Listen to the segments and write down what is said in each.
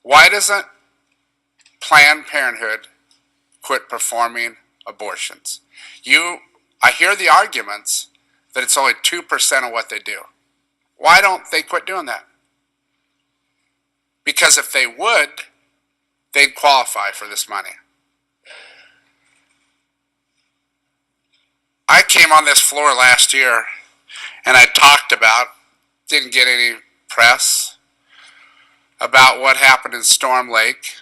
Why doesn't Planned Parenthood quit performing abortions? I hear the arguments that it's only 2% of what they do. Why don't they quit doing that? Because if they would, they'd qualify for this money. I came on this floor last year and I talked about, didn't get any press, about what happened in Storm Lake.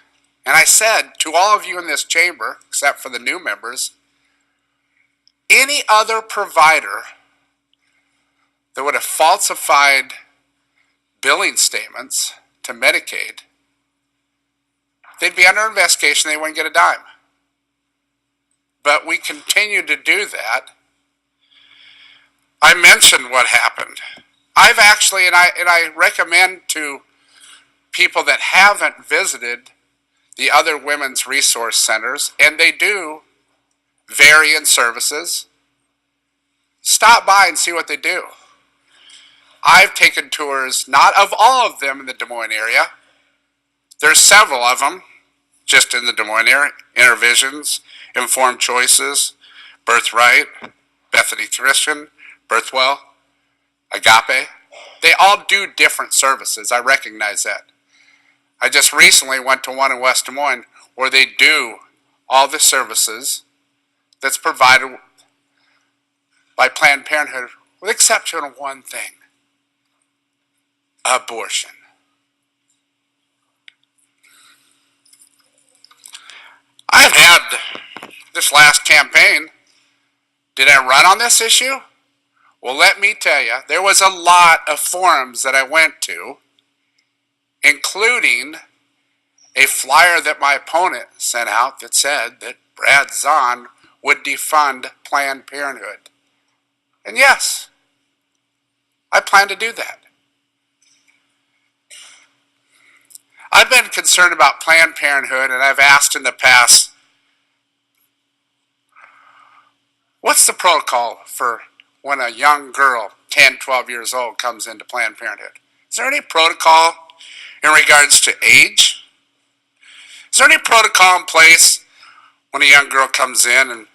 And I said to all of you in this chamber, except for the new members, any other provider that would have falsified billing statements to Medicaid, they'd be under investigation, they wouldn't get a dime. But we continue to do that. I mentioned what happened. I've actually, and I recommend to people that haven't visited the other women's resource centers, and they do vary in services, stop by and see what they do. I've taken tours, not of all of them in the Des Moines area. There's several of them just in the Des Moines area. Intervisions, Informed Choices, Birthright, Bethany Christian, Birthwell, Agape. They all do different services. I recognize that. I just recently went to one in West Des Moines where they do all the services that's provided by Planned Parenthood, with the exception of one thing: abortion. I've had this last campaign. Did I run on this issue? Well, let me tell you, there was a lot of forums that I went to, including a flyer that my opponent sent out that said that Brad Zaun would defund Planned Parenthood. And yes, I plan to do that. I've been concerned about Planned Parenthood, and I've asked in the past, what's the protocol for when a young girl, 10, 12 years old, comes into Planned Parenthood? Is there any protocol in regards to age? Is there any protocol in place when a young girl comes in and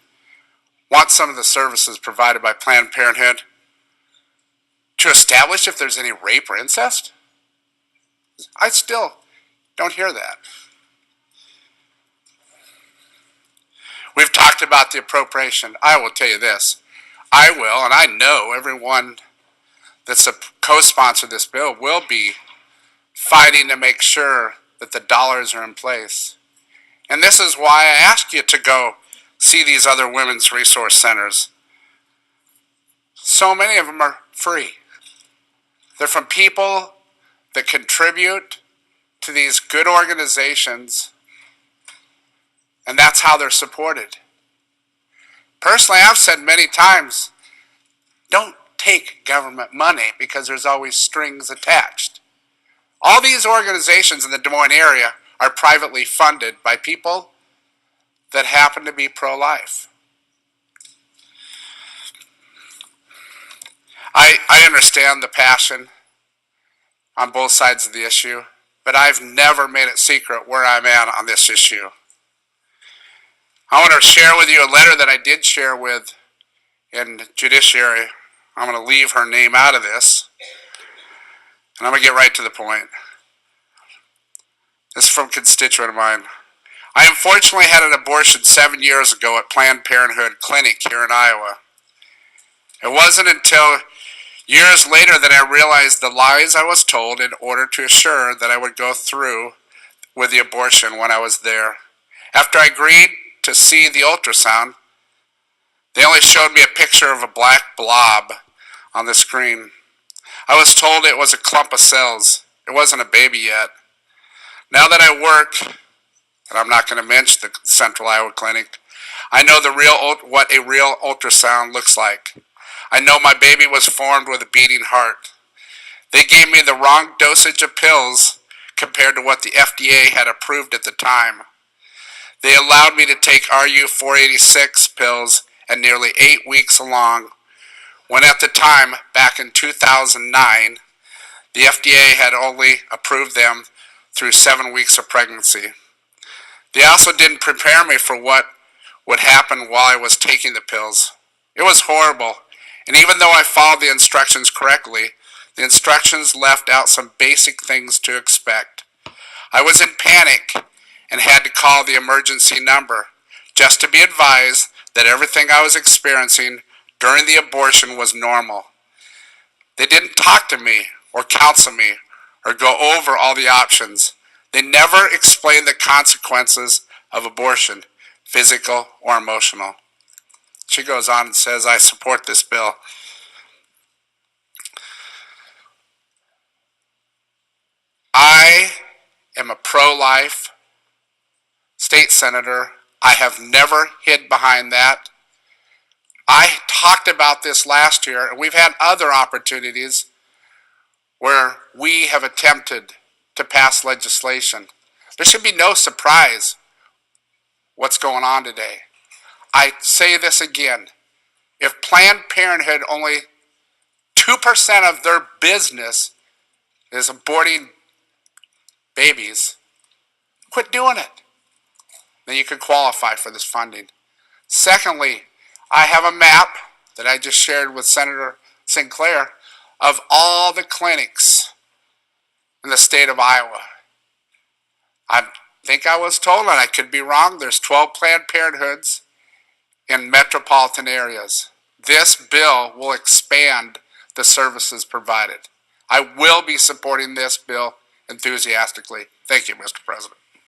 wants some of the services provided by Planned Parenthood to establish if there's any rape or incest? I still don't hear that. We've talked about the appropriation. I will tell you this. I will, and I know everyone that's a co-sponsor of this bill will be fighting to make sure that the dollars are in place. And this is why I ask you to go see these other women's resource centers. So many of them are free. They're from people that contribute to these good organizations, and that's how they're supported. Personally, I've said many times, don't take government money because there's always strings attached. All these organizations in the Des Moines area are privately funded by people that happen to be pro-life. I understand the passion on both sides of the issue, but I've never made it secret where I'm at on this issue. I want to share with you a letter that I did share with in Judiciary. I'm going to leave her name out of this, and I'm going to get right to the point. This is from a constituent of mine. I unfortunately had an abortion 7 years ago at Planned Parenthood Clinic here in Iowa. It wasn't until years later that I realized the lies I was told in order to assure that I would go through with the abortion when I was there. After I agreed to see the ultrasound, they only showed me a picture of a black blob on the screen. I was told it was a clump of cells. It wasn't a baby yet. Now that I work, and I'm not going to mention the Central Iowa Clinic, I know what a real ultrasound looks like. I know my baby was formed with a beating heart. They gave me the wrong dosage of pills compared to what the FDA had approved at the time. They allowed me to take RU-486 pills at nearly 8 weeks along, when at the time, back in 2009, the FDA had only approved them through 7 weeks of pregnancy. They also didn't prepare me for what would happen while I was taking the pills. It was horrible, and even though I followed the instructions correctly, the instructions left out some basic things to expect. I was in panic and had to call the emergency number just to be advised that everything I was experiencing during the abortion was normal. They didn't talk to me or counsel me or go over all the options. They never explained the consequences of abortion, physical or emotional. She goes on and says, I support this bill. I am a pro-life state senator. I have never hid behind that. I talked about this last year, and we've had other opportunities where we have attempted to pass legislation. There should be no surprise what's going on today. I say this again. If Planned Parenthood only 2% of their business is aborting babies, quit doing it. Then you could qualify for this funding. Secondly, I have a map that I just shared with Senator Sinclair of all the clinics in the state of Iowa. I think I was told, and I could be wrong, there's 12 Planned Parenthoods in metropolitan areas. This bill will expand the services provided. I will be supporting this bill enthusiastically. Thank you, Mr. President.